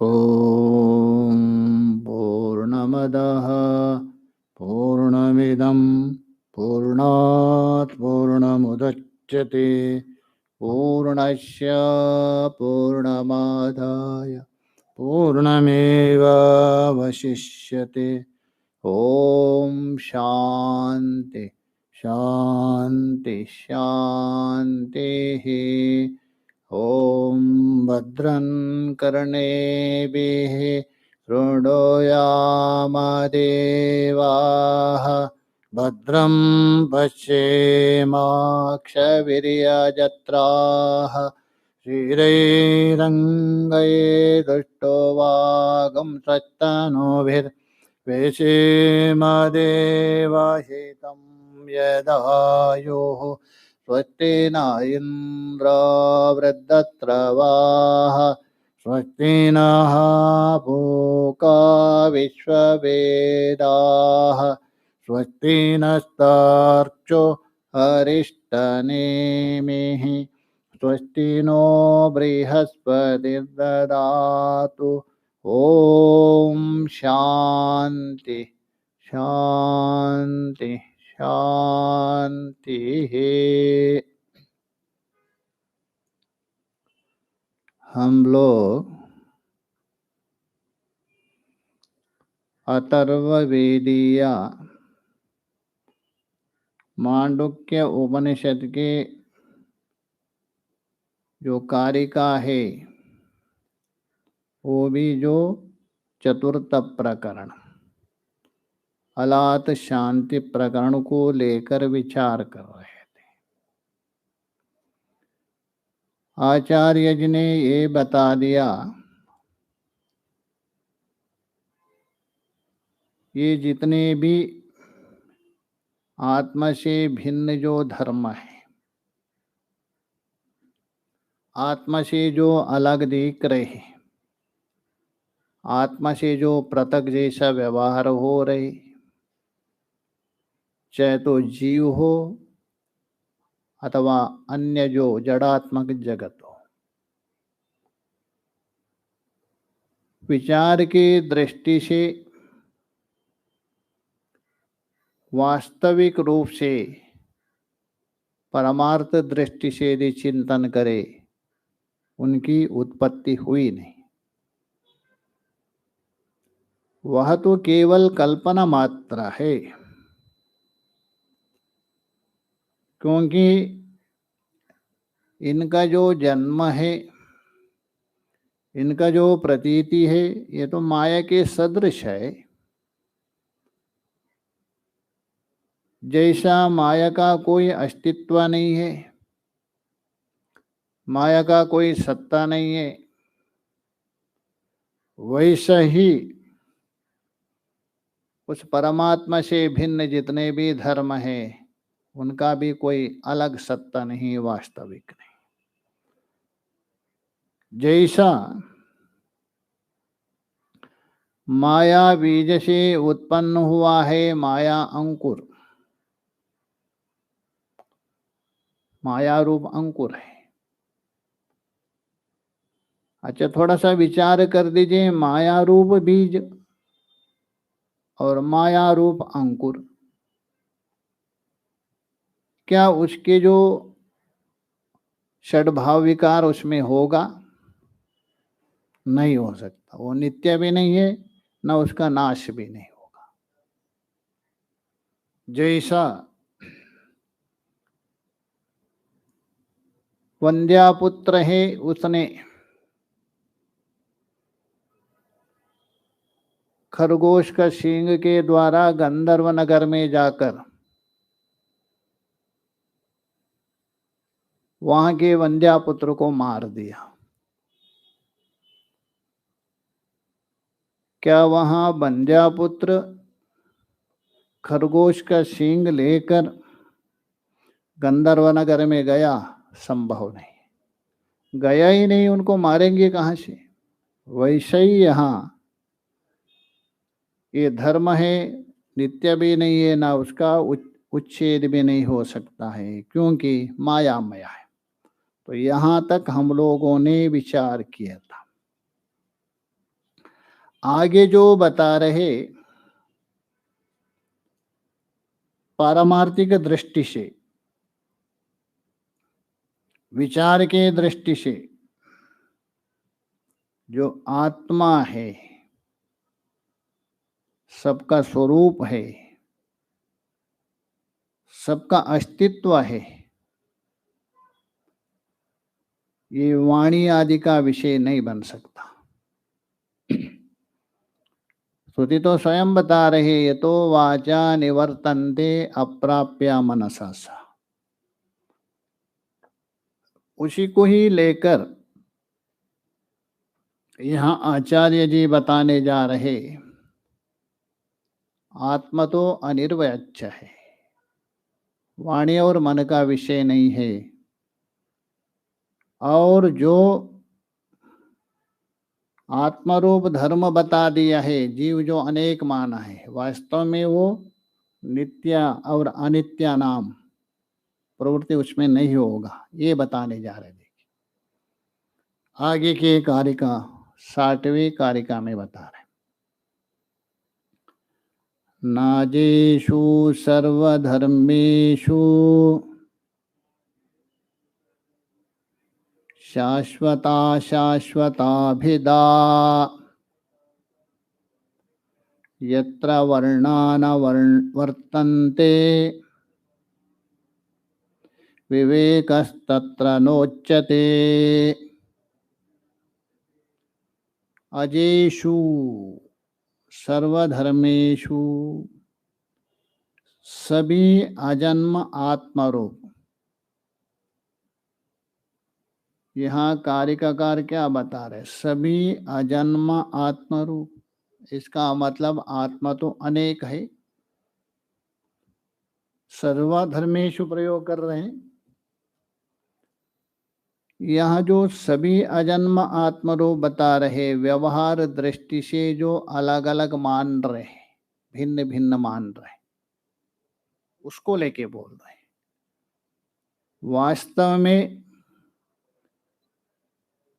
ॐ पूर्णमदः पूर्णमिदं पूर्णात् पूर्णमुदच्यते पूर्णस्य पूर्णमादाय पूर्णमेवावशिष्यते। ॐ शान्ति शान्ति शान्तिः। ॐ भद्रं कर्णेभिः शृणुयामदेवाः भद्रं पश्येमाक्षवीर्यजत्राः श्रीरैरङ्गये दुष्टोवागं सत्तनोभिर्वेशेमदेवाहितं यदायुः स्वस्ति न इन्द्रो वृद्धत्रवाः स्वस्ति नः पूका विश्ववेदाः स्वस्ति नस्तार्क्ष्यो अरिष्टनेमिः स्वस्ति नो बृहस्पतिर्ददातु। ॐ शान्ति शान्ति शान्तिः। हम लोग अथर्ववेदीय मांडुक्य उपनिषद के जो कारिका है वो भी जो चतुर्थ प्रकरण अलात शांति प्रकरण को लेकर विचार कर रहे थे। आचार्य जी ने ये बता दिया ये जितने भी आत्मा से भिन्न जो धर्म है, आत्मा से जो अलग दिख रहे, आत्मा से जो पृथक जैसा व्यवहार हो रहे, चाहे तो जीव हो अथवा अन्य जो जड़ात्मक जगत हो, विचार की दृष्टि से वास्तविक रूप से परमार्थ दृष्टि से यदि चिंतन करे उनकी उत्पत्ति हुई नहीं। वह तो केवल कल्पना मात्र है, क्योंकि इनका जो जन्म है, इनका जो प्रतीति है, ये तो माया के सदृश है। जैसा माया का कोई अस्तित्व नहीं है, माया का कोई सत्ता नहीं है, वैसा ही उस परमात्मा से भिन्न जितने भी धर्म है उनका भी कोई अलग सत्ता नहीं, वास्तविक नहीं। जैसा माया बीज से उत्पन्न हुआ है माया अंकुर, माया रूप अंकुर है। अच्छा, थोड़ा सा विचार कर दीजिए, माया रूप बीज और माया रूप अंकुर, क्या उसके जो षड्भाव विकार उसमें होगा? नहीं हो सकता। वो नित्य भी नहीं है, न उसका नाश भी नहीं होगा। जैसा वंद्यापुत्र है, उसने खरगोश का सींग के द्वारा गंधर्व नगर में जाकर वहां के वंद्यापुत्र को मार दिया। क्या वहां वंद्यापुत्र खरगोश का सींग लेकर गंधर्व नगर में गया? संभव नहीं, गया ही नहीं, उनको मारेंगे कहां से? वैसे ही यहाँ ये धर्म है, नित्य भी नहीं है, ना उसका उच्छेद भी नहीं हो सकता है, क्योंकि मायामय है। तो यहाँ तक हम लोगों ने विचार किया था। आगे जो बता रहे पारमार्थिक दृष्टि से, विचार के दृष्टि से जो आत्मा है, सबका स्वरूप है, सबका अस्तित्व है, ये वाणी आदि का विषय नहीं बन सकता। श्रुति तो स्वयं बता रहे ये तो वाचा निवर्तन्ते अप्राप्य मनसा सा। उसी को ही लेकर यहाँ आचार्य जी बताने जा रहे, आत्मा तो अनिर्वच्य है, वाणी और मन का विषय नहीं है। और जो आत्मरूप धर्म बता दिया है, जीव जो अनेक माना है, वास्तव में वो नित्य और अनित्य नाम प्रवृत्ति उसमें नहीं होगा, ये बताने जा रहे। देखिए आगे के कारिका 60वीं कारिका में बता रहे, नाजेषु सर्वधर्मेषु शाश्वता शाश्वताभिदा यत्र वर्णान वर्तन्ते विवेकस्तत्र नोच्यते। अजेषु सर्वधर्मेषु, सभी अजन्म आत्मरूप। यहाँ कारिकाकार क्या बता रहे, सभी अजन्म आत्मरूप। इसका मतलब आत्मा तो अनेक है, सर्वधर्मेषु प्रयोग कर रहे हैं। यहाँ जो सभी अजन्म आत्मरूप बता रहे, व्यवहार दृष्टि से जो अलग अलग मान रहे, भिन्न भिन्न मान रहे, उसको लेके बोल रहे। वास्तव में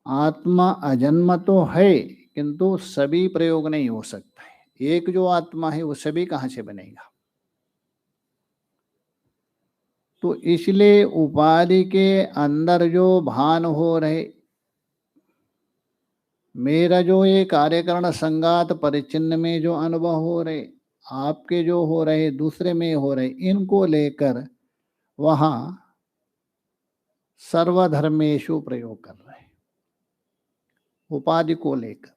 आत्मा अजन्म तो है, किंतु सभी प्रयोग नहीं हो सकता है। एक जो आत्मा है वो सभी कहाँ से बनेगा। तो इसलिए उपाधि के अंदर जो भान हो रहे, मेरा जो ये कार्यकरण संगात परिचिन्न में जो अनुभव हो रहे, आपके जो हो रहे, दूसरे में हो रहे, इनको लेकर वहां सर्वधर्मेषु प्रयोग कर रहे, उपाधि को लेकर।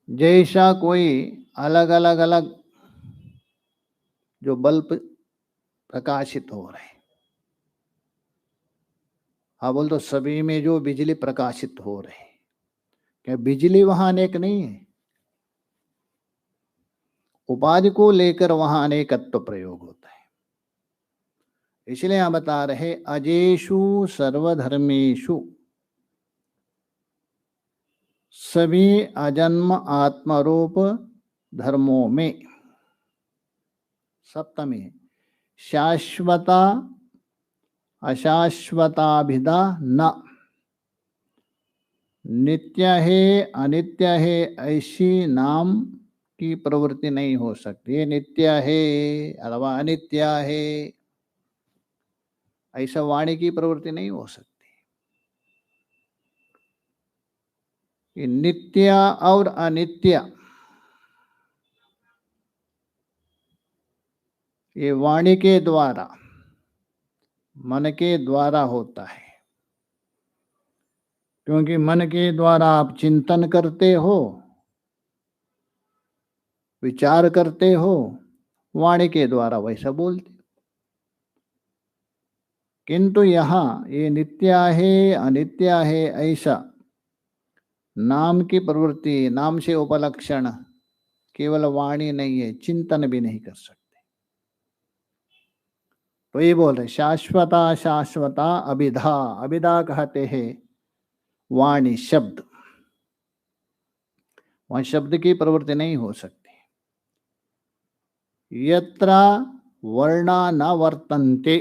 जैसा कोई अलग अलग अलग जो बल्ब प्रकाशित हो रहे, हाँ बोल तो सभी में जो बिजली प्रकाशित हो रहे, क्या बिजली वहां अनेक नहीं है। उपाधि को लेकर वहां अनेकत्व प्रयोग होता है। इसलिए यहां बता रहे, अजेषु सर्वधर्मेषु, सभी अजन्म आत्मरूप धर्मों में, सप्तमी शाश्वता अशाश्वताभिदा न, नित्य है अनित्य है ऐसी नाम की प्रवृत्ति नहीं हो सकती। ये नित्य है अथवा अनित्य है ऐसा वाणी की प्रवृत्ति नहीं हो सकती। ये नित्य और अनित्य ये वाणी के द्वारा, मन के द्वारा होता है। क्योंकि मन के द्वारा आप चिंतन करते हो, विचार करते हो, वाणी के द्वारा वैसा बोलते। किंतु यहाँ ये नित्य है अनित्य है ऐसा नाम की प्रवृत्ति, नाम से उपलक्षण केवल वाणी नहीं है, चिंतन भी नहीं कर सकते। तो ये बोल रहे शाश्वता शाश्वता अभिधा, अभिधा कहते हैं वाणी शब्द, वहां शब्द की प्रवृत्ति नहीं हो सकती। यत्र वर्णा न वर्तन्ते,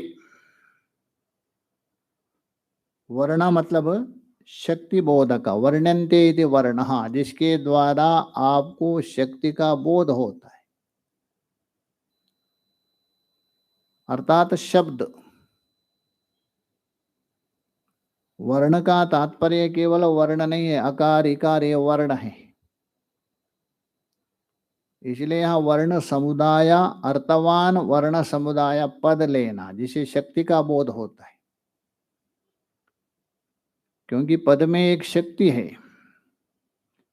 वर्ण मतलब शक्ति बोधक, वर्ण्यन्ते इति वर्णः, जिसके द्वारा आपको शक्ति का बोध होता है, अर्थात शब्द। वर्ण का तात्पर्य केवल वर्ण नहीं है, अकार इकार ये वर्ण है। इसलिए यहाँ वर्ण समुदाय, अर्थवान वर्ण समुदाय पद लेना, जिसे शक्ति का बोध होता है, क्योंकि पद में एक शक्ति है,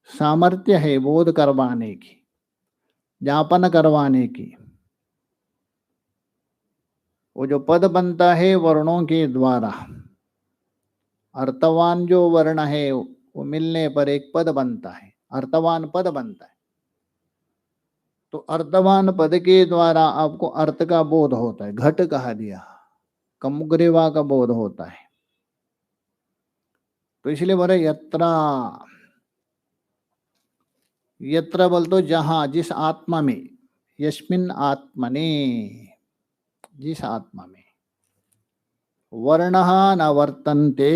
सामर्थ्य है बोध करवाने की, ज्ञापन करवाने की। वो जो पद बनता है वर्णों के द्वारा, अर्थवान जो वर्ण है वो मिलने पर एक पद बनता है, अर्थवान पद बनता है। तो अर्थवान पद के द्वारा आपको अर्थ का बोध होता है, घट कहा दिया, कमुग्रीवा का बोध होता है। तो इसलिए बोले यत्रा, यत्र बोल तो जहां, जिस आत्मा में, यस्मिन आत्मने, जिस आत्मा में, वर्णः न वर्तन्ते,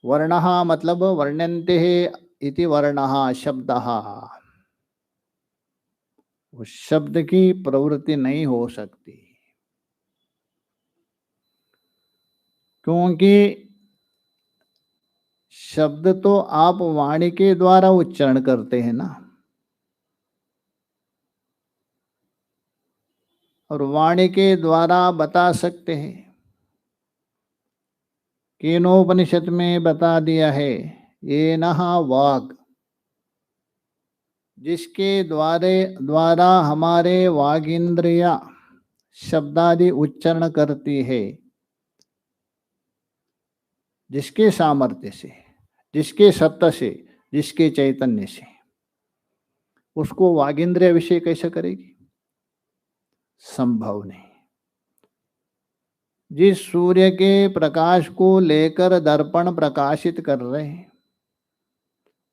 वर्णः मतलब वर्ण्यन्ते इति वर्णः शब्दः, उस शब्द की प्रवृत्ति नहीं हो सकती, क्योंकि शब्द तो आप वाणी के द्वारा उच्चारण करते हैं ना, और वाणी के द्वारा बता सकते हैं। केनोपनिषद में बता दिया है, ये नहा वाग, जिसके द्वारा हमारे वागिंद्रिया शब्दादि उच्चारण करती है, जिसके सामर्थ्य से, जिसके सत्ता से, जिसके चैतन्य से, उसको वागिंद्रिय विषय कैसे करेगी? संभव नहीं। जिस सूर्य के प्रकाश को लेकर दर्पण प्रकाशित कर रहे हैं,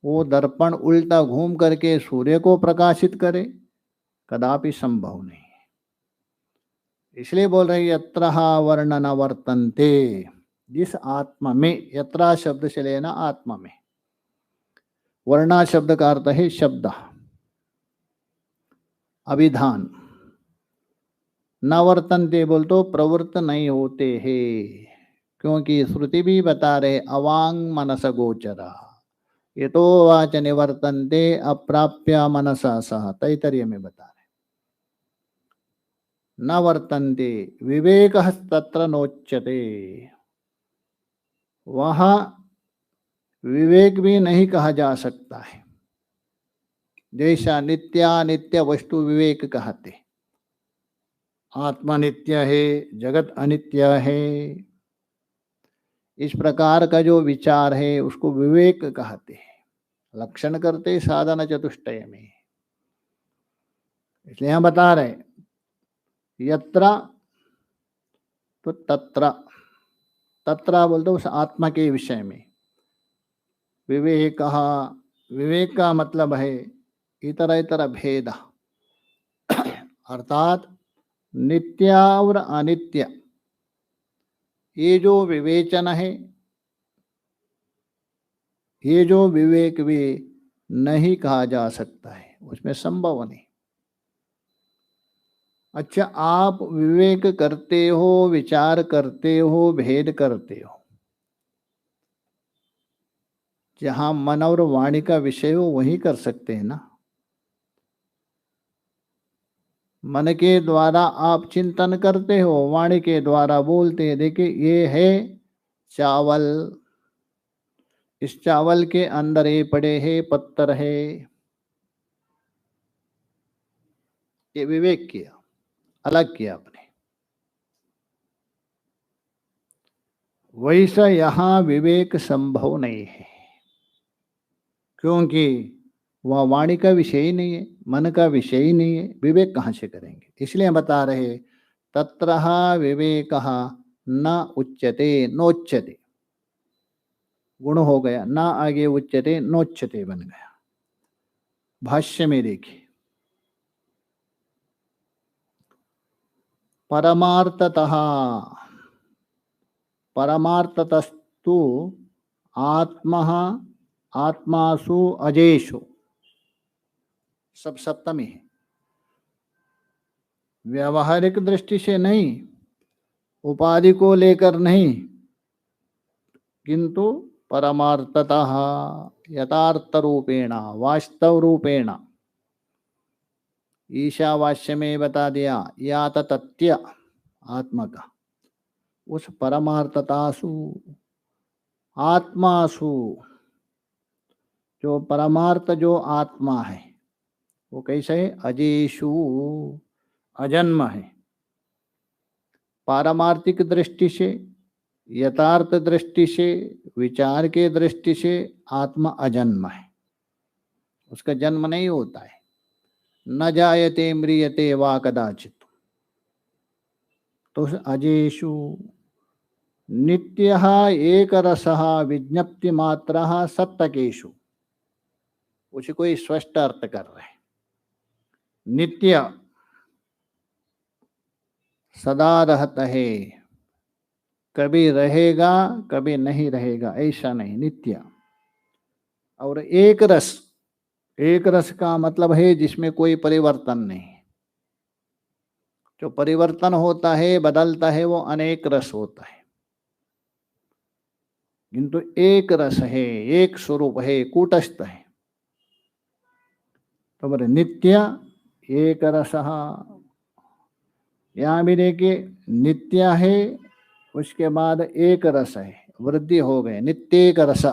वो दर्पण उल्टा घूम करके सूर्य को प्रकाशित करे, कदापि संभव नहीं। इसलिए बोल रहे यत्र वर्ण न वर्तन्ते, जिस आत्मा में, यत्रा शब्द से लेना आत्मा में, वर्णा शब्द का अर्थ है शब्द, अभिधान, न वर्तन्ते बोल तो प्रवृत्त नहीं होते हैं, क्योंकि श्रुति भी बता रहे अवांग मनस गोचरा, ये तो वाच निवर्तन्ते अप्राप्य मनसा सह, तैतरीय में बता रहे न वर्तन्ते, विवेक तत्र नोच्यते, वहां विवेक भी नहीं कहा जा सकता है। जैसा नित्यानित्य वस्तु विवेक कहते, आत्मा नित्य है, जगत अनित्य है, इस प्रकार का जो विचार है उसको विवेक कहते हैं, लक्षण करते साधन चतुष्टय में। इसलिए यहां बता रहे यत्र तो तत्र, तत्र बोलते उस आत्मा के विषय में, विवेक, विवेक का मतलब है इतर इतर भेद, अर्थात नित्य और अनित्य, ये जो विवेचन है, ये जो विवेक भी नहीं कहा जा सकता है, उसमें संभव नहीं। अच्छा, आप विवेक करते हो, विचार करते हो, भेद करते हो, जहां मन और वाणी का विषय हो वही कर सकते हैं ना। मन के द्वारा आप चिंतन करते हो, वाणी के द्वारा बोलते हैं, देखिए ये है चावल, इस चावल के अंदर ये पड़े है पत्थर है, ये विवेक किया, अलग किया आपने। वैसा यहां विवेक संभव नहीं है, क्योंकि वह वाणी का विषय ही नहीं है, मन का विषय ही नहीं है, विवेक कहां से करेंगे। इसलिए बता रहे तत्र विवेक न उच्यते नोच्यते, गुण हो गया, ना आगे उच्यते नोच्यते बन गया। भाष्य में देखिए, परमार्थतः, परमार्थतस्तु आत्मा आत्मासु अजेषु, सब सप्तमी है। व्यवहारिक दृष्टि से नहीं, उपाधि को लेकर नहीं, किंतु परमार्थतः यथार्थ रूपेण वास्तव रूपेण। ईशावास्य में बता दिया या तत्य आत्मा का, उस परमार्थतासु आत्मासु, जो परमार्थ जो आत्मा है वो कैसे है? अजेषु, अजन्म है। पारमार्थिक दृष्टि से, यथार्थ दृष्टि से, विचार के दृष्टि से आत्मा अजन्म है, उसका जन्म नहीं होता है। न जायते म्रियते वा कदाचित, तो अजेषु नित्यः एक रसः विज्ञप्ति मात्रः सत्तकेषु, उसे कोई स्पष्ट अर्थ कर रहे हैं। नित्य सदा रहता है, कभी रहेगा कभी नहीं रहेगा, ऐसा नहीं, नित्य। और एक रस, एक रस का मतलब है जिसमें कोई परिवर्तन नहीं। जो परिवर्तन होता है, बदलता है, वो अनेक रस होता है, किंतु एक रस है, एक स्वरूप है, कूटस्थ है। तो बोले नित्य एक रसः, यहाँ भी देखिए नित्य है, उसके बाद एक रस है, वृद्धि हो गए, नित्येक रस।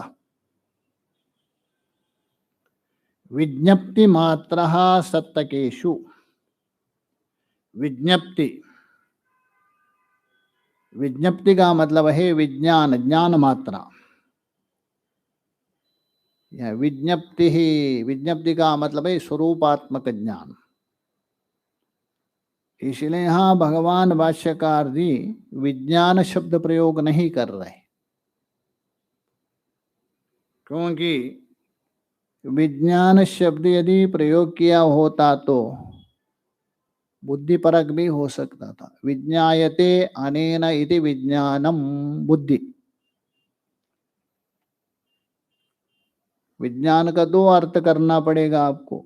विज्ञप्ति मात्रः सत्तकेषु, विज्ञप्ति, विज्ञप्ति का मतलब है विज्ञान, ज्ञान मात्रा। यह विज्ञप्ति ही, विज्ञप्ति का मतलब है स्वरूपात्मक ज्ञान। इसलिए यहाँ भगवान भाष्यकार जी विज्ञान शब्द प्रयोग नहीं कर रहे, क्योंकि विज्ञान शब्द यदि प्रयोग किया होता तो बुद्धिपरक भी हो सकता था। विज्ञायते अनेन इति विज्ञानम बुद्धि, विज्ञान का दो अर्थ करना पड़ेगा आपको,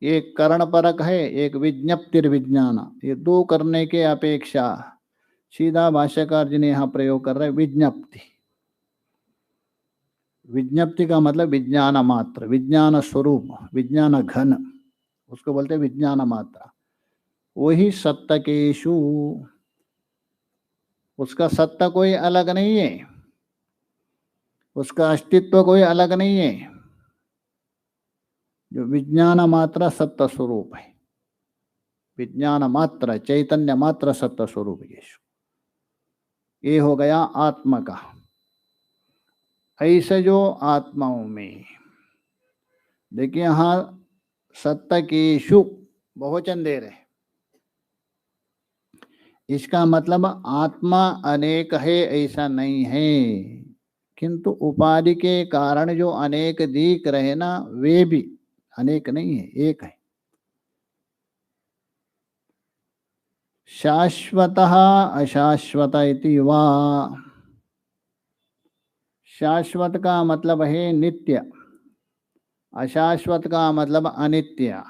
एक करण परक है, एक विज्ञप्तिर विज्ञान। ये दो करने के अपेक्षा सीधा भाष्यकार जी ने यहाँ प्रयोग कर रहे विज्ञप्ति। विज्ञप्ति का मतलब विज्ञान मात्र, विज्ञान स्वरूप, विज्ञान घन, उसको बोलते हैं विज्ञान मात्रा। वही सत्तकेषु, उसका सत्ता कोई अलग नहीं है, उसका अस्तित्व कोई अलग नहीं है। जो विज्ञान मात्र सत्य स्वरूप है, विज्ञान मात्र, चैतन्य मात्र सत्य स्वरूप यीशु, ये हो गया आत्मा का। ऐसे जो आत्माओं में देखिए यहाँ सत्तकेषु बहुवचन दे रहे, इसका मतलब आत्मा अनेक है ऐसा नहीं है, किंतु उपाधि के कारण जो अनेक दिख रहे ना, वे भी अनेक नहीं है, एक है। शाश्वतः अशाश्वत इति वा, शाश्वत का मतलब है नित्य, अशाश्वत का मतलब अनित्य,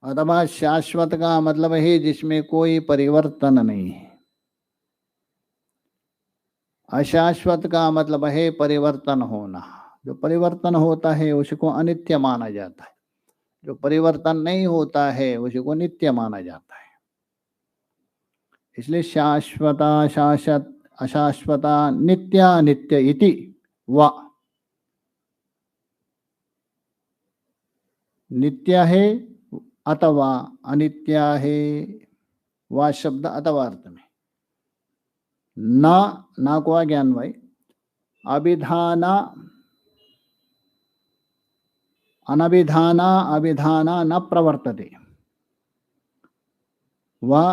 अथवा शाश्वत का मतलब है जिसमें कोई परिवर्तन नहीं है। अशाश्वत का मतलब है परिवर्तन होना, जो परिवर्तन होता है उसको अनित्य माना जाता है, जो परिवर्तन नहीं होता है उसको नित्य माना जाता है। इसलिए शाश्वता शाश्वत अशाश्वता नित्या नित्य इति वा, नित्य है अथवा अनित्य है, वा शब्द अथवा अर्थ में। ना को ज्ञान भाई, अभिधाना अनभिधाना अभिधाना न प्रवर्तते, वा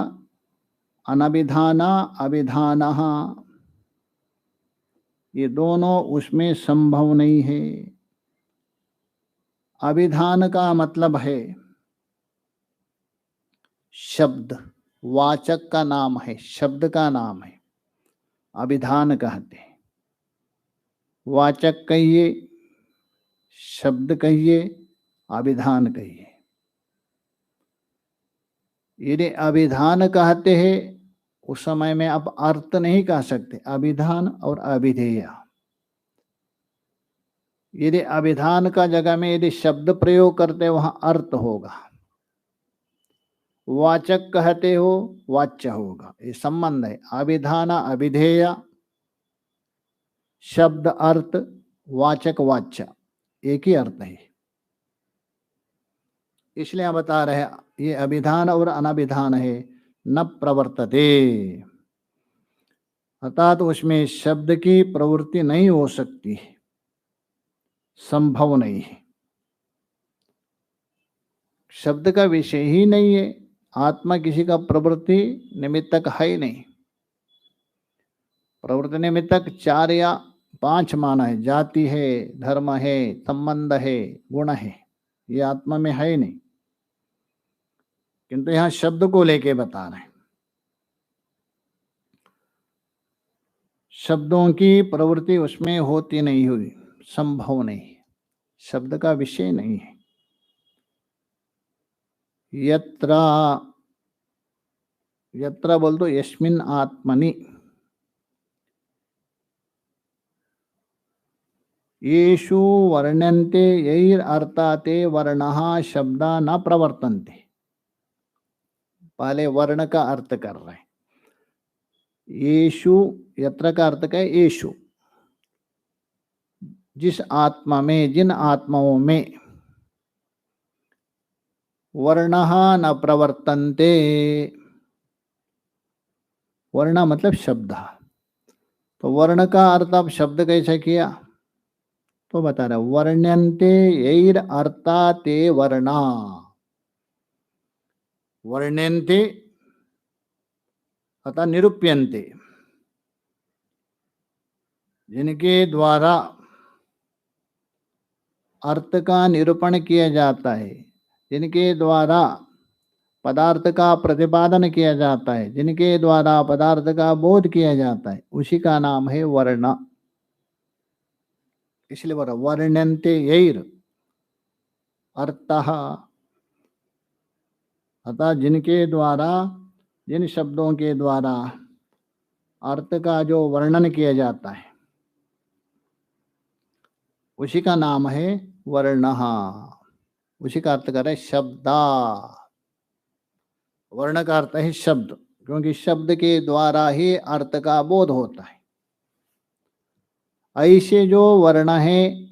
अनभिधाना अभिधानः, ये दोनों उसमें संभव नहीं है। अभिधान का मतलब है शब्द, वाचक का नाम है, शब्द का नाम है, अभिधान कहते हैं। वाचक कहिए, शब्द कहिए, अभिधान कहिए। यदि अभिधान कहते हैं उस समय में आप अर्थ नहीं कह सकते, अभिधान और अभिधेय। यदि अभिधान का जगह में यदि शब्द प्रयोग करते वहां अर्थ होगा। वाचक कहते हो वाच्य होगा, ये संबंध है। अभिधान अभिधेय, शब्द अर्थ, वाचक वाच्य, एक ही अर्थ है। इसलिए हम बता रहे हैं ये अभिधान और अनभिधान है। न प्रवर्तते, अर्थात उसमें शब्द की प्रवृत्ति नहीं हो सकती, संभव नहीं है। शब्द का विषय ही नहीं है, आत्मा किसी का प्रवृत्ति निमित्तक है ही नहीं। प्रवृत्ति निमित्तक 4 या 5 माना है, जाति है, धर्म है, संबंध है, गुण है, ये आत्मा में है ही नहीं। किंतु यहां शब्द को लेके बता रहे हैं। शब्दों की प्रवृत्ति उसमें होती नहीं हुई, संभव नहीं, शब्द का विषय नहीं है। यत्र, यत्र बोल दो, यस्मिन् आत्मनि, येषु वर्ण्यन्ते यैर् अर्थाते वर्णः शब्दा न प्रवर्तन्ते। पहले वर्ण का अर्थ कर रहे हैं। येषु, यत्र का अर्थ क्या है? येषु, जिस आत्मा में, जिन आत्माओं में, वर्णः न प्रवर्तन्ते, वर्ण मतलब शब्द। तो वर्ण का अर्थ आप शब्द कैसे किया? तो बता रहे वर्ण्यन्ते यैर् अर्थाते वर्णा। वर्ण्यन्ते अतः निरूप्यन्ते, जिनके द्वारा अर्थ का निरूपण किया जाता है, जिनके द्वारा पदार्थ का प्रतिपादन किया जाता है, जिनके द्वारा पदार्थ का बोध किया जाता है, उसी का नाम है वर्ण। इसलिए बोला वर्ण्यन्ते यैर् अर्थः, अतः जिनके द्वारा, जिन शब्दों के द्वारा अर्थ का जो वर्णन किया जाता है उसी का नाम है वर्णः। उसी का अर्थ कर रहे शब्दा। वर्ण का अर्थ है शब्द, क्योंकि शब्द के द्वारा ही अर्थ का बोध होता है। ऐसे जो वर्ण है,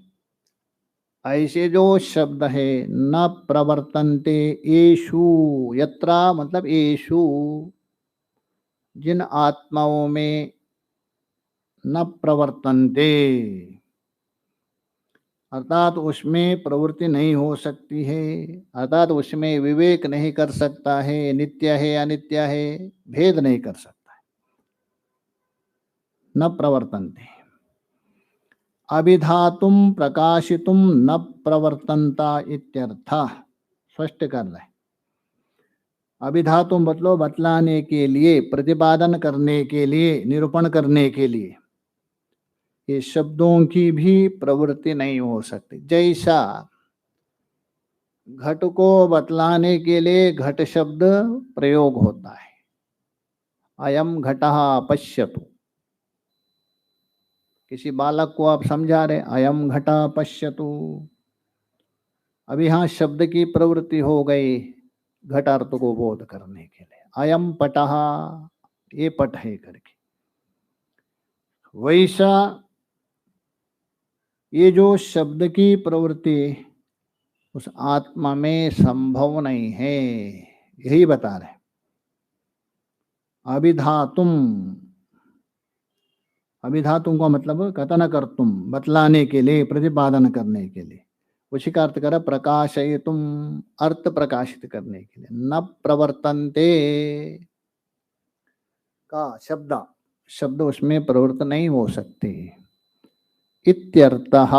ऐसे जो शब्द है, न प्रवर्तन्ते येषु, यत्र मतलब येषु, जिन आत्माओं में, न प्रवर्तन्ते अर्थात उसमें प्रवृत्ति नहीं हो सकती है, अर्थात उसमें विवेक नहीं कर सकता है, नित्य है अनित्य है भेद नहीं कर सकता है। न प्रवर्तन्ते, अभिधातुम प्रकाशितुम न प्रवर्तन्ता इत्यर्थ स्पष्ट कर रहे। अभिधातुम मतलब बतलाने के लिए, प्रतिपादन करने के लिए, निरूपण करने के लिए, ये शब्दों की भी प्रवृत्ति नहीं हो सकती। जैसा घट को बतलाने के लिए घट शब्द प्रयोग होता है, अयम घटः पश्यतु। किसी बालक को आप समझा रहे, अयम घटः पश्यतु। अभी यहाँ शब्द की प्रवृत्ति हो गई घट अर्थ को बोध करने के लिए, अयम पटः, ये पट है करके। वैसा ये जो शब्द की प्रवृत्ति उस आत्मा में संभव नहीं है, यही बता रहे। अभिधातुम, अभिधातुम का मतलब कथन कर्तुम, बतलाने के लिए, प्रतिपादन करने के लिए। उसी का अर्थ करा प्रकाशयितुम, अर्थ प्रकाशित करने के लिए। न प्रवर्तन्ते का शब्द, शब्द उसमें प्रवृत्त नहीं हो सकते इत्यर्थः।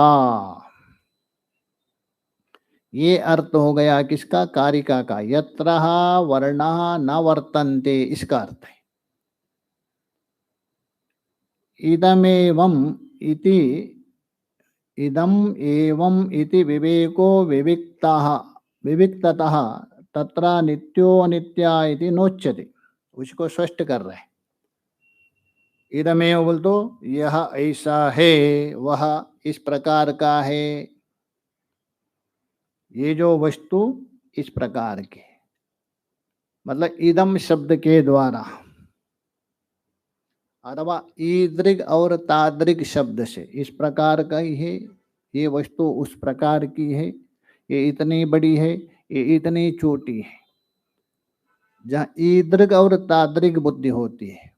ये अर्थ हो गया किसका? कारिका का। यत्र वर्णः न वर्तन्ते, इसका अर्थ है। इदमेवम् इति, इदम एवं इति विवेको विविक्तः, विविक्ततः तत्र नित्यो अनित्या इति नोच्यते। उसको स्पष्ट कर रहे हैं। इदमेव बोल तो यह ऐसा है, वह इस प्रकार का है, ये जो वस्तु इस प्रकार की, मतलब इदम शब्द के द्वारा अथवा ईदृग और तादृग शब्द से, इस प्रकार का ही है, ये वस्तु उस प्रकार की है, ये इतनी बड़ी है, ये इतनी छोटी है। जहाँ ईदृग और तादृग बुद्धि होती है,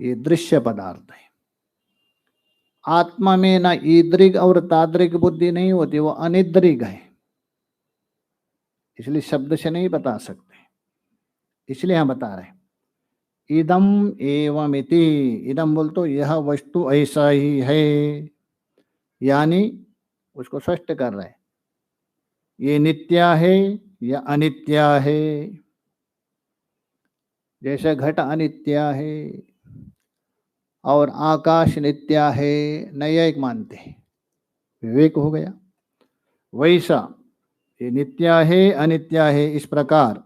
ये दृश्य पदार्थ है। आत्मा में ना ईदृग और तादृग बुद्धि नहीं होती, वो अनिद्रिग है, इसलिए शब्द से नहीं बता सकते, इसलिए हम बता रहे हैं। इदम एवमिति, इदम बोल तो यह वस्तु ऐसा ही है, यानी उसको स्पष्ट कर रहे हैं, ये नित्य है या अनित्य है। जैसे घट अनित्य है और आकाश नित्य है, नैयायिक मानते हैं, विवेक हो गया। वैसा ये नित्य है अनित्य है, इस प्रकार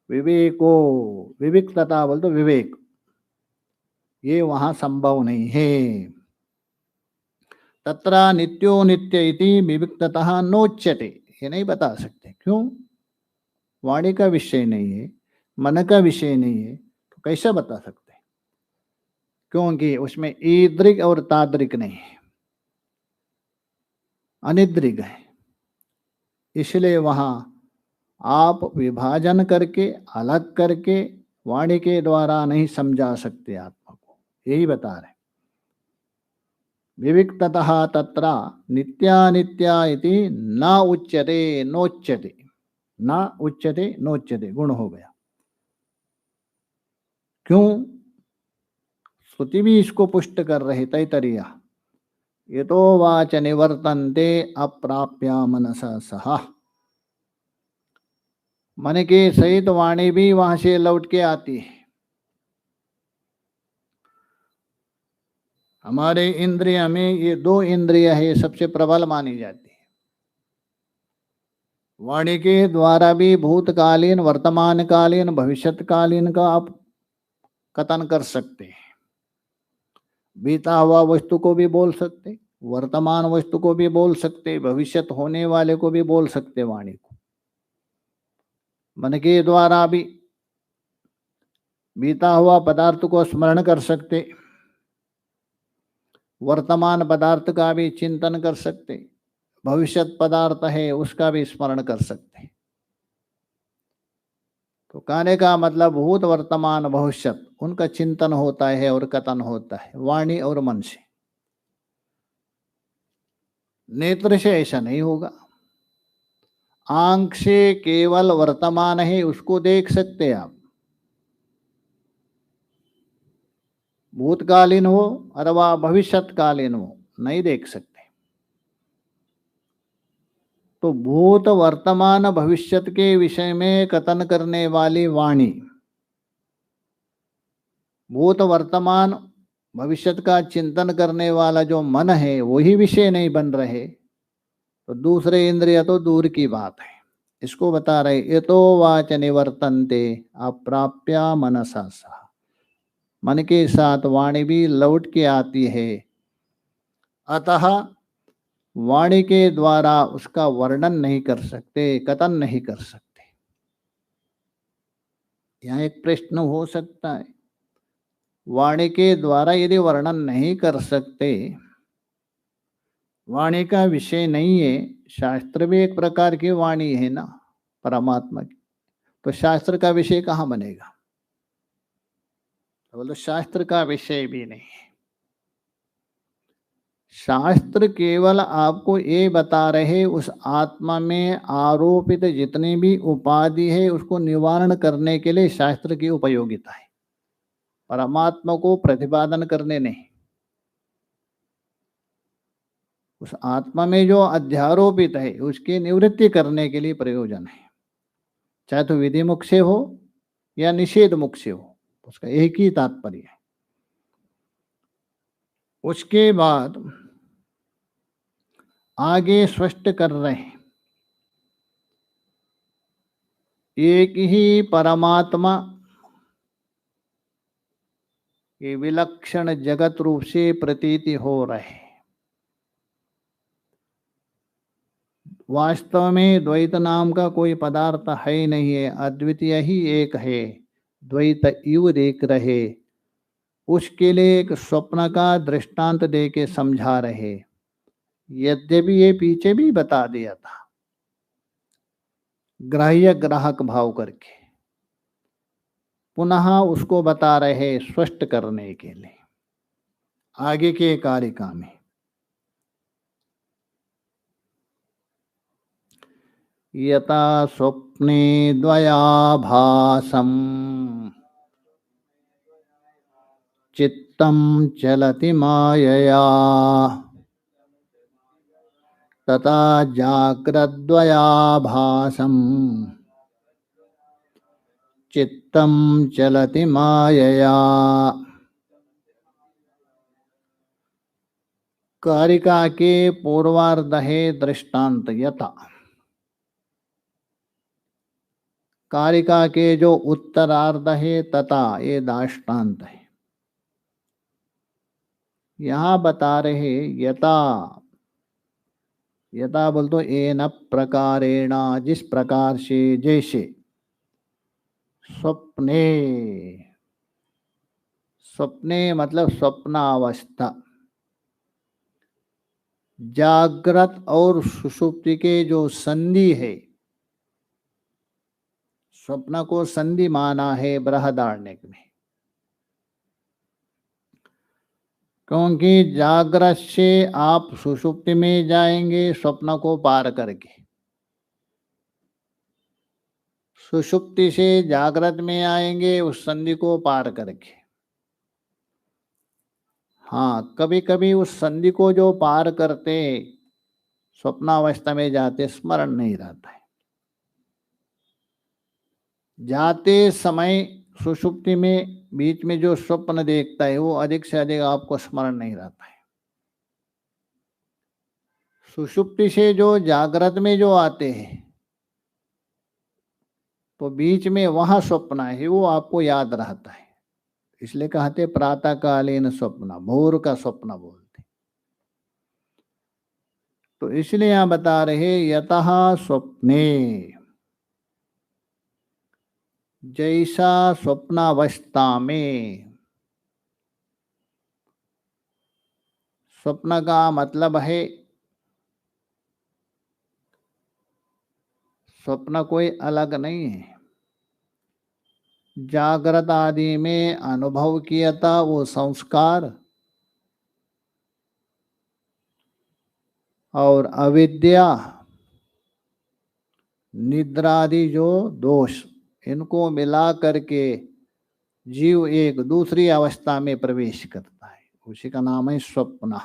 विवेको, विविक्तता बोल तो विवेक, ये वहां संभव नहीं है। तत्र नित्यो नित्य इति विविक्ततः नोच्यते, ये नहीं बता सकते। क्यों? वाणी का विषय नहीं है, मन का विषय नहीं है, तो कैसे बता सकते? क्योंकि उसमें ईदृग और तादृग नहीं है, अनिद्रिग है। इसलिए वहां आप विभाजन करके, अलग करके वाणी के द्वारा नहीं समझा सकते आत्मा को, यही बता रहे। विविक्ततः तत्र नित्यानित्या इति न उच्यते नोच्यते, न उच्यते नोच्यते गुण हो गया। क्यों? श्रुति भी इसको पुष्ट कर रहे, तैतरीय, ये तो वाच निवर्तन्ते अप्राप्य मनसा सह, मन के सहित वाणी भी वहां से लौट के आती है। हमारे इंद्रिय में ये दो इंद्रिय है, सबसे प्रबल मानी जाती है। वाणी के द्वारा भी भूतकालीन, वर्तमानकालीन, भविष्यकालीन का आप कथन कर सकते हैं। बीता हुआ वस्तु को भी बोल सकते, वर्तमान वस्तु को भी बोल सकते, भविष्य होने वाले को भी बोल सकते। वाणी को मन के द्वारा भी बीता हुआ पदार्थ को स्मरण कर सकते, वर्तमान पदार्थ का भी चिंतन कर सकते, भविष्य पदार्थ है उसका भी स्मरण कर सकते। तो कहने का मतलब भूत वर्तमान भविष्य उनका चिंतन होता है और कथन होता है वाणी और मन से। नेत्र से ऐसा नहीं होगा। आंख से केवल वर्तमान है उसको देख सकते आप, भूतकालीन हो अथवा भविष्यकालीन हो नहीं देख सकते। तो भूत वर्तमान भविष्य के विषय में कथन करने वाली वाणी, भूत वर्तमान भविष्य का चिंतन करने वाला जो मन है वही विषय नहीं बन रहे, तो दूसरे इंद्रिय तो दूर की बात है। इसको बता रहे, ये तो वाच निवर्तन्ते अप्राप्य मनसा सा, मन के साथ वाणी भी लौट के आती है, अतः वाणी के द्वारा उसका वर्णन नहीं कर सकते, कथन नहीं कर सकते। यहाँ एक प्रश्न हो सकता है, वाणी के द्वारा यदि वर्णन नहीं कर सकते, वाणी का विषय नहीं है, शास्त्र भी एक प्रकार की वाणी है ना परमात्मा की, तो शास्त्र का विषय कहाँ बनेगा? तो बोलो शास्त्र का विषय भी नहीं है। शास्त्र केवल आपको ये बता रहे उस आत्मा में आरोपित जितनी भी उपाधि है उसको निवारण करने के लिए शास्त्र की उपयोगिता है, परमात्मा को प्रतिपादन करने नहीं। उस आत्मा में जो अध्यारोपित है उसकी निवृत्ति करने के लिए प्रयोजन है, चाहे तो विधि मुख से हो या निषेध मुख से हो, उसका एक ही तात्पर्य है। उसके बाद आगे स्पष्ट कर रहे हैं, एक ही परमात्मा ये विलक्षण जगत रूप से प्रतीति हो रहे। वास्तव में द्वैत नाम का कोई पदार्थ है ही नहीं है, अद्वितीय ही एक है, द्वैत इव देख रहे। उसके लिए एक स्वप्न का दृष्टांत दे के समझा रहे, यद्यपि ये पीछे भी बता दिया था ग्राह्य ग्राहक भाव करके, पुनः उसको बता रहे स्पष्ट करने के लिए आगे के कारिका में। यथा स्वप्ने द्वयाभासम् चित्तं चलति मायया तथा जाग्रद्वयाभासम् चित्तं चलति मायया। कारिका के पूर्वार्ध है दृष्टांत यथा, कारिका के जो उत्तरार्ध है तथा ये दृष्टांत है। यहाँ बता रहे यथा, यथा बोल तो एन प्रकारेण, जिस प्रकार से, जैसे स्वप्ने, स्वप्ने मतलब स्वप्नावस्था, जागृत और सुषुप्ति के जो संधि है, स्वप्न को संधि माना है बृहदारण्यक में, क्योंकि जागृत से आप सुषुप्ति में जाएंगे स्वप्न को पार करके, सुषुप्ति से जागृत में आएंगे उस संधि को पार करके। हाँ, कभी कभी उस संधि को जो पार करते स्वप्नावस्था में जाते स्मरण नहीं रहता है, जाते समय सुषुप्ति में बीच में जो स्वप्न देखता है वो अधिक से अधिक आपको स्मरण नहीं रहता है। सुषुप्ति से जो जागृत में जो आते हैं तो बीच में वहां स्वप्न है वो आपको याद रहता है, इसलिए कहते प्रातःकालीन स्वप्न, भोर का स्वप्न बोलते। तो इसलिए यहां बता रहे यतः स्वप्ने, जैसा स्वप्नावस्था में, स्वप्न का मतलब है स्वप्न कोई अलग नहीं है, जागृत आदि में अनुभव किया था वो संस्कार और अविद्या निद्रादि जो दोष, इनको मिला करके जीव एक दूसरी अवस्था में प्रवेश करता है, उसी का नाम है स्वप्न।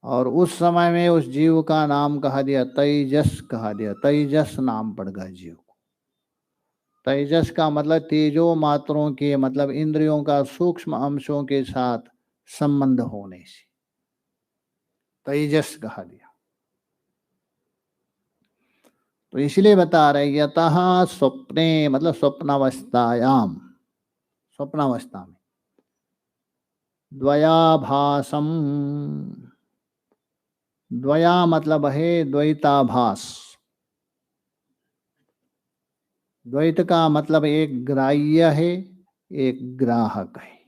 और उस समय में उस जीव का नाम कहा दिया तेजस, कहा दिया तेजस नाम पड़ गया जीव को। तेजस का मतलब तेजो मात्रों के, मतलब इंद्रियों का सूक्ष्म अंशों के साथ संबंध होने से तेजस कहा दिया। तो इसलिए बता रहे यतः स्वप्ने मतलब स्वप्नावस्थायाम, स्वप्नावस्था में द्वयाभासम, द्वया मतलब है द्वैताभास, द्वैत का मतलब एक ग्राह्य है एक ग्राहक है,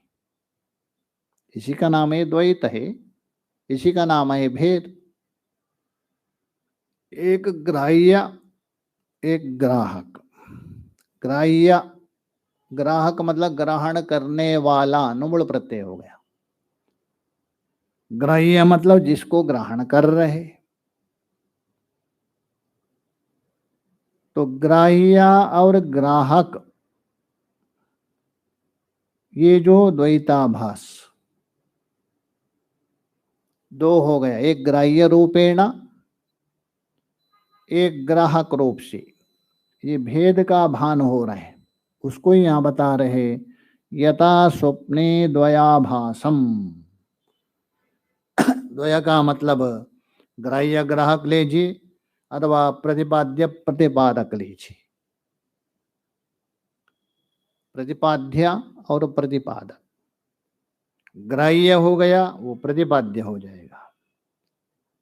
इसी का नाम है द्वैत है, इसी का नाम है भेद। एक ग्राह्य एक ग्राहक, ग्राह्य, ग्राहक मतलब ग्रहण करने वाला, नुमड़ प्रत्यय हो गया, ग्राह्य मतलब जिसको ग्रहण कर रहे। तो ग्राह्य और ग्राहक ये जो द्वैताभास, दो हो गया, एक ग्राह्य रूपेण, एक ग्राहक रूप से। ये भेद का भान हो रहा है, उसको ही यहाँ बता रहे। यथा स्वप्ने द्वयाभासम, द्वय का मतलब ग्राह्य ग्राहक लीजिए अथवा प्रतिपाद्य प्रतिपादक लीजिए। प्रतिपाद्य और प्रतिपादक, ग्राह्य हो गया वो प्रतिपाद्य हो जाएगा,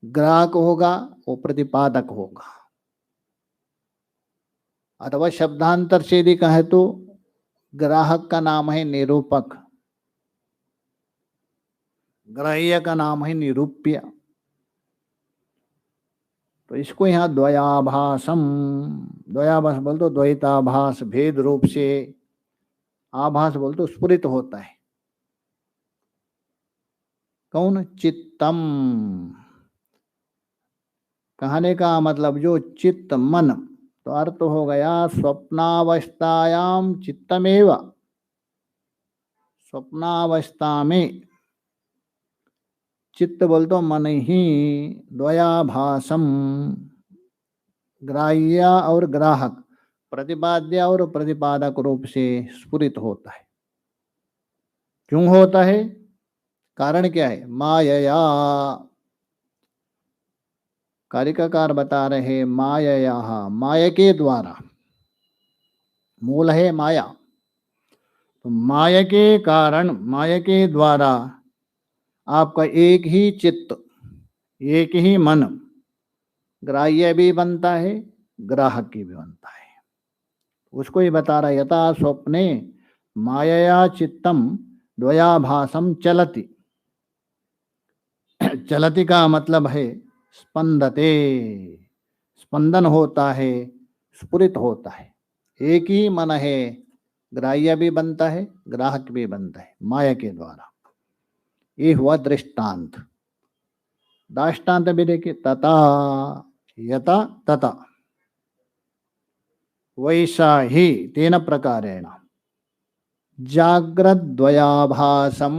ग्राहक होगा वो प्रतिपादक होगा। अथवा शब्दांतर से यदि कहे तो ग्राहक का नाम है निरूपक, ग्राह्य का नाम है निरूप्य। तो इसको यहाँ द्वयाभासम, द्वयाभास बोल तो द्वैताभास, भेद रूप से, आभास बोल तो स्फुरित होता है। कौन? चित्तम, कहने का मतलब जो चित्त मन, तो अर्थ हो गया स्वप्नावस्थायाम चित्तमेव, स्वप्नावस्था में चित्त बोल तो मन ही द्वयाभासम, ग्राह्य और ग्राहक, प्रतिपाद्य और प्रतिपादक रूप से स्फुरित होता है। क्यों होता है? कारण क्या है? मायया, कारिकाकार बता रहे मायया, माया के द्वारा, मूल है माया, तो माया के कारण, माया के द्वारा आपका एक ही चित्त, एक ही मन ग्राह्य भी बनता है, ग्राहक की भी बनता है। उसको ही बता रहा है यथा स्वप्ने मायया चित्तम द्वयाभासम चलति। चलति का मतलब है स्पंदते, स्पंदन होता है, स्फुरित होता है। एक ही मन है, ग्राह्य भी बनता है, ग्राहक भी बनता है माया के द्वारा। ये हुआ दृष्टांत। दृष्टांत भी देखिए, तथा यथा तथा, वैसा ही, तेन प्रकारेण जागृत द्वयाभासम,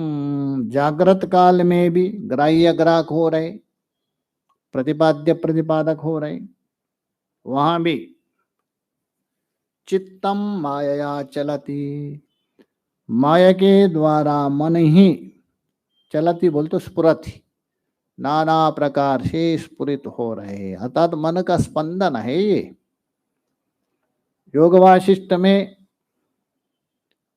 जागृत काल में भी ग्राह्य ग्राहक हो रहे, प्रतिपाद्य प्रतिपादक हो रहे, वहां भी चित्तम माया चलती, माया के द्वारा मन ही चलती बोल तो स्फुरत ही, नाना प्रकार से स्फुरित हो रहे, अर्थात मन का स्पंदन है ये। योग वाशिष्ठ में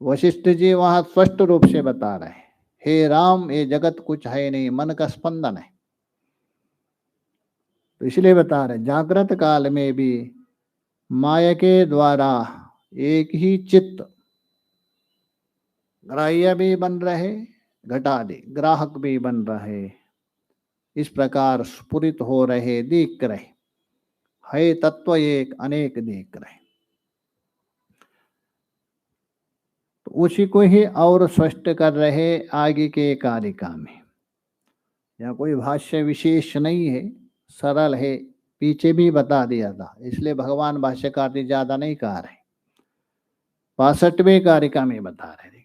वशिष्ठ जी वहां स्पष्ट रूप से बता रहे हैं, हे राम ये जगत कुछ है नहीं, मन का स्पंदन है। तो इसलिए बता रहे जागृत काल में भी माया के द्वारा एक ही चित्त, ग्राह्य भी बन रहे, घटादि ग्राहक भी बन रहे, इस प्रकार स्फुरित हो रहे, दिख रहे, है तत्व एक अनेक दिख रहे। तो उसी को ही और स्पष्ट कर रहे आगे के कारिका में। यहाँ कोई भाष्य विशेष नहीं है, सरल है, पीछे भी बता दिया था, इसलिए भगवान भाष्यकार ने ज्यादा नहीं कहा रहे। 65वें कारिका में बता रहे, देखिए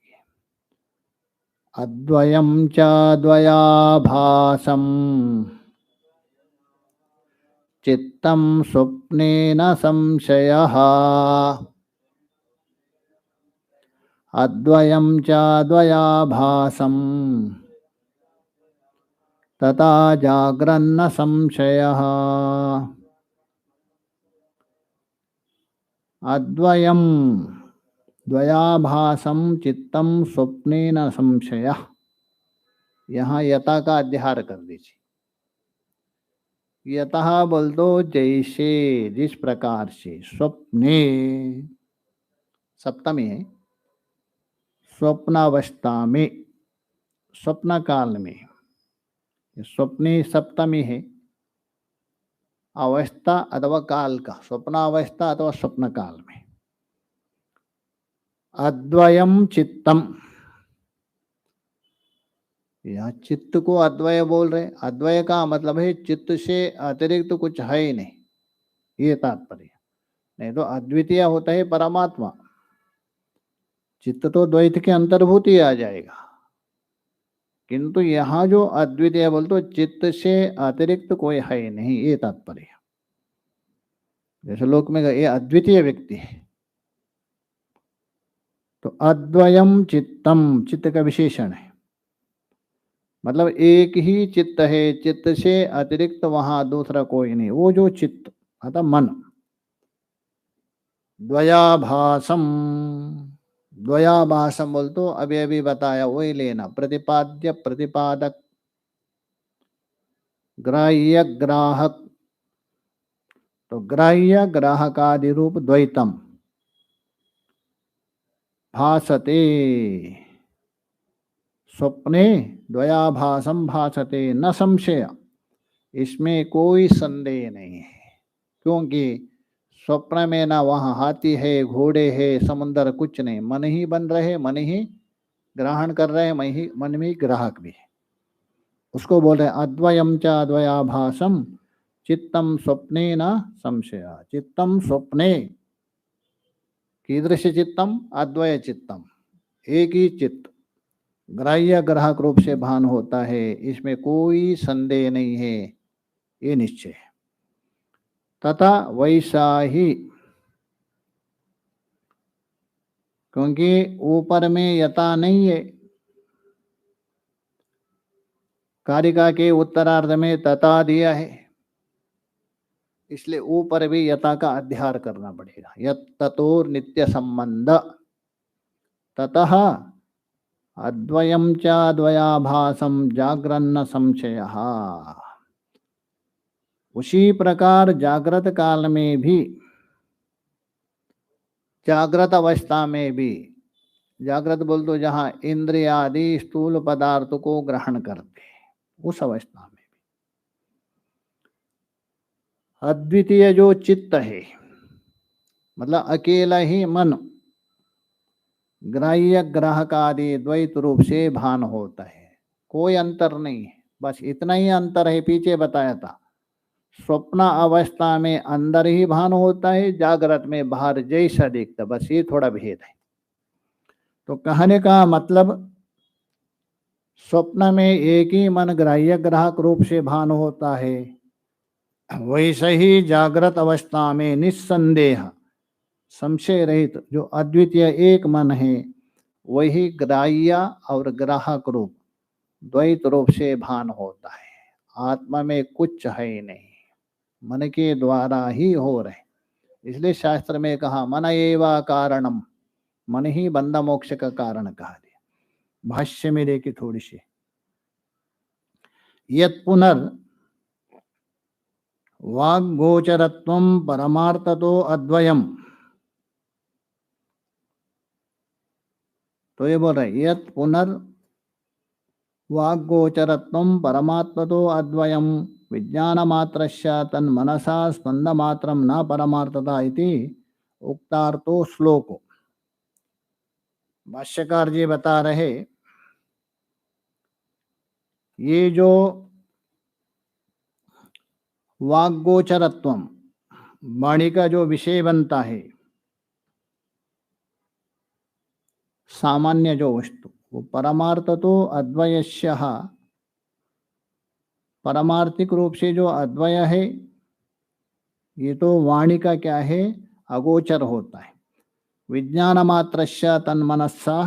अद्वयम च द्वयाभासम चित्तम स्वप्नेन संशयः, अद्वयम च द्वयाभासम तथा जागरन्न संशयः। अद्वयम द्वयाभासम चित्तम स्वप्नेन संशयः, यहाँ यथा का अध्याहार कर दीजिए। यतः बोल दो जैसे, जिस प्रकार से, स्वप्ने सप्तमी है, स्वप्नावस्था में, स्वप्न काल में, स्वप्नी सप्तमी है, अवस्था अथवा काल का, स्वप्नावस्था अथवा स्वप्न काल में अद्वयम चित्तम, यह चित्त को अद्वय बोल रहे। अद्वय का मतलब है चित्त से अतिरिक्त कुछ है ही नहीं, ये तात्पर्य। नहीं तो अद्वितीय होता है परमात्मा, चित्त तो द्वैत के अंतर्भूत ही आ जाएगा। किंतु यहाँ जो अद्वितीय बोल तो चित्त से अतिरिक्त कोई है नहीं, ये तात्पर्य। जैसे लोक में ये अद्वितीय व्यक्ति है, तो अद्वयम चित्तम, चित्त का विशेषण है, मतलब एक ही चित्त है, चित्त से अतिरिक्त वहां दूसरा कोई नहीं। वो जो चित्त अर्थात मन, द्वयाभासम, द्वयाभासम बोल तो अभी अभी बताया वही लेना, प्रतिपाद्य प्रतिपादक, ग्राह्य ग्राहक, तो ग्राह्य ग्राहकादि रूप द्वैतम भासते, स्वप्ने द्वयाभासम भासते न संशय, इसमें कोई संदेह नहीं है। क्योंकि स्वप्न में ना वहाँ हाथी है, घोड़े है, समुंदर, कुछ नहीं, मन ही बन रहे, मन ही ग्रहण कर रहे, मन में ही ग्राहक भी है। उसको बोल रहे अद्वयम च अद्वयाभासम चित्तम स्वप्ने न संशय। चित्तम स्वप्ने, कीदृश चित्तम, अद्वय चित्तम, एक ही चित्त ग्राह्य ग्राहक रूप से भान होता है, इसमें कोई संदेह नहीं है, ये निश्चय है। तथा वैसा ही, क्योंकि ऊपर में यथा नहीं है, कारिका के उत्तरार्ध में तथा दिया है, इसलिए ऊपर भी यथा का अध्यार करना पड़ेगा। यत ततोर नित्य संबंध, ततः अद्वयम च द्वयाभासम जागरन्न संशयः। उसी प्रकार जागृत काल में भी, जागृत अवस्था में भी, जागृत बोल तो जहाँ इंद्रिय आदि स्थूल पदार्थ को ग्रहण करते हैं, उस अवस्था में भी अद्वितीय जो चित्त है, मतलब अकेला ही मन ग्राह्य ग्राहक आदि द्वैत रूप से भान होता है, कोई अंतर नहीं है। बस इतना ही अंतर है, पीछे बताया था, स्वप्न अवस्था में अंदर ही भान होता है, जागृत में बाहर जैसा दिखता, बस ये थोड़ा भेद है। तो कहने का मतलब स्वप्न में एक ही मन ग्राह्य ग्राहक रूप से भान होता है, वैसे ही जागृत अवस्था में निस्संदेह संशय रहित जो अद्वितीय एक मन है, वही ग्राह्य और ग्राहक रूप द्वैत रूप से भान होता है। आत्मा में कुछ है ही नहीं, मन के द्वारा ही हो रहे। इसलिए शास्त्र में कहा मन एवा कारणम, मन ही बंध मोक्ष का कारण कहा दिया। भाष्य में देखिए थोड़ी सी, यत् पुनर् वाग्गोचरत्वं परमार्थतो अद्वयम, तो ये बोल रहे यत् पुनर् वाग्गोचरत्वं परमात्मतो अद्वयम विज्ञान मात्रस्य तन्मनसा स्पंद मात्रम न परमार्थता इति उक्तार्थो श्लोको। भाष्यकार जी बता रहे, ये जो वाग्गोचरत्वम, वाणी का जो विषय बनता है, सामान्य जो वस्तु, वो परमार्थ तो अद्वयस्य, परमार्थिक रूप से जो अद्वय है, ये तो वाणी का क्या है, अगोचर होता है। विज्ञान मात्रस्य तन्मनस्सा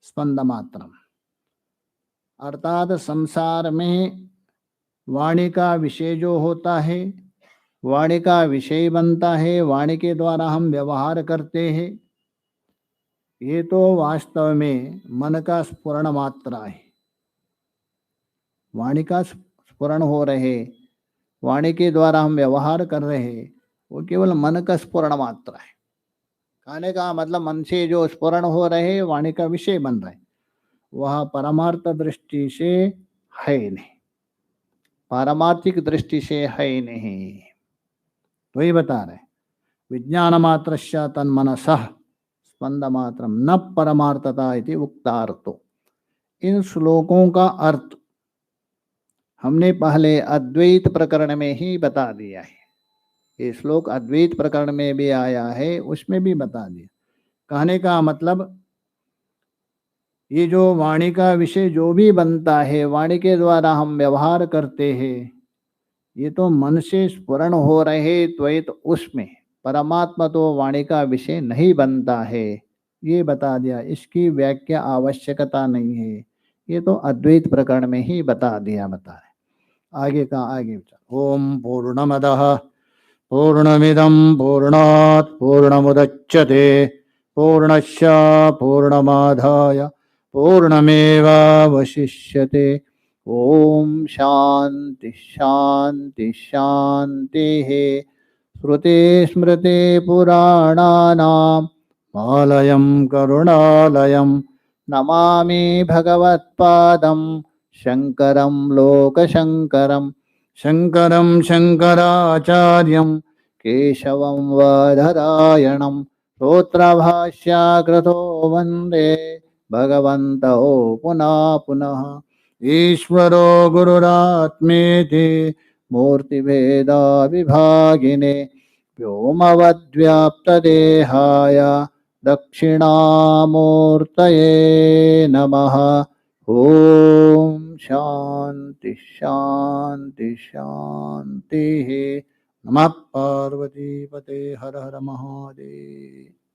स्पंद मात्रम, अर्थात संसार में वाणी का विषय जो होता है, वाणी का विषय बनता है, वाणी के द्वारा हम व्यवहार करते हैं, ये तो वास्तव में मन का स्फुरण मात्रा है। वाणी का स्फुरण हो रहे, वाणी के द्वारा हम व्यवहार कर रहे, वो केवल मन का स्फुरण मात्रा है। कहने का मतलब मन से जो स्फुरण हो रहे, वाणी का विषय बन रहे, वह परमार्थ दृष्टि से है नहीं, पारमार्थिक दृष्टि से है नहीं। तो ये बता रहे विज्ञान मात्रस्य तन्मनसः स्पंद मात्रम न परमार्थता इति उक्तार्थो। इन श्लोकों का अर्थ हमने पहले अद्वैत प्रकरण में ही बता दिया है। ये श्लोक अद्वैत प्रकरण में भी आया है, उसमें भी बता दिया। कहने का मतलब ये जो वाणी का विषय जो भी बनता है, वाणी के द्वारा हम व्यवहार करते हैं, ये तो मन से स्फुरण हो रहे द्वैत उसमें, परमात्मा तो वाणी का विषय नहीं बनता है, ये बता दिया। इसकी व्याख्या आवश्यकता नहीं है, ये तो अद्वैत प्रकरण में ही बता दिया, बता रहे। आगे का आगे विचार। ओम पूर्णमदः पूर्णमिदं पूर्णात् पूर्णमुदच्यते पूर्णस्य पूर्णमादाय पूर्णमेवावशिष्यते। ओम शांति शांति शांतिः। श्रुतिस्मृतिपुराणानाम् आलयं करुणालयं नमामि भगवत्पादं शङ्करं लोकशङ्करं। शङ्करं शङ्कराचार्यं केशवं वदरायणं सूत्रभाष्याकृतो वन्दे भगवन्तौ पुनः पुनः। ईश्वरो गुरुरात्मेति मूर्तिभेदविभागिने व्योमवद्व्याप्तदेहाय दक्षिणामूर्तये नमः। ओम शांति शांति शांति। नमः पार्वती पते हर हर महादेव।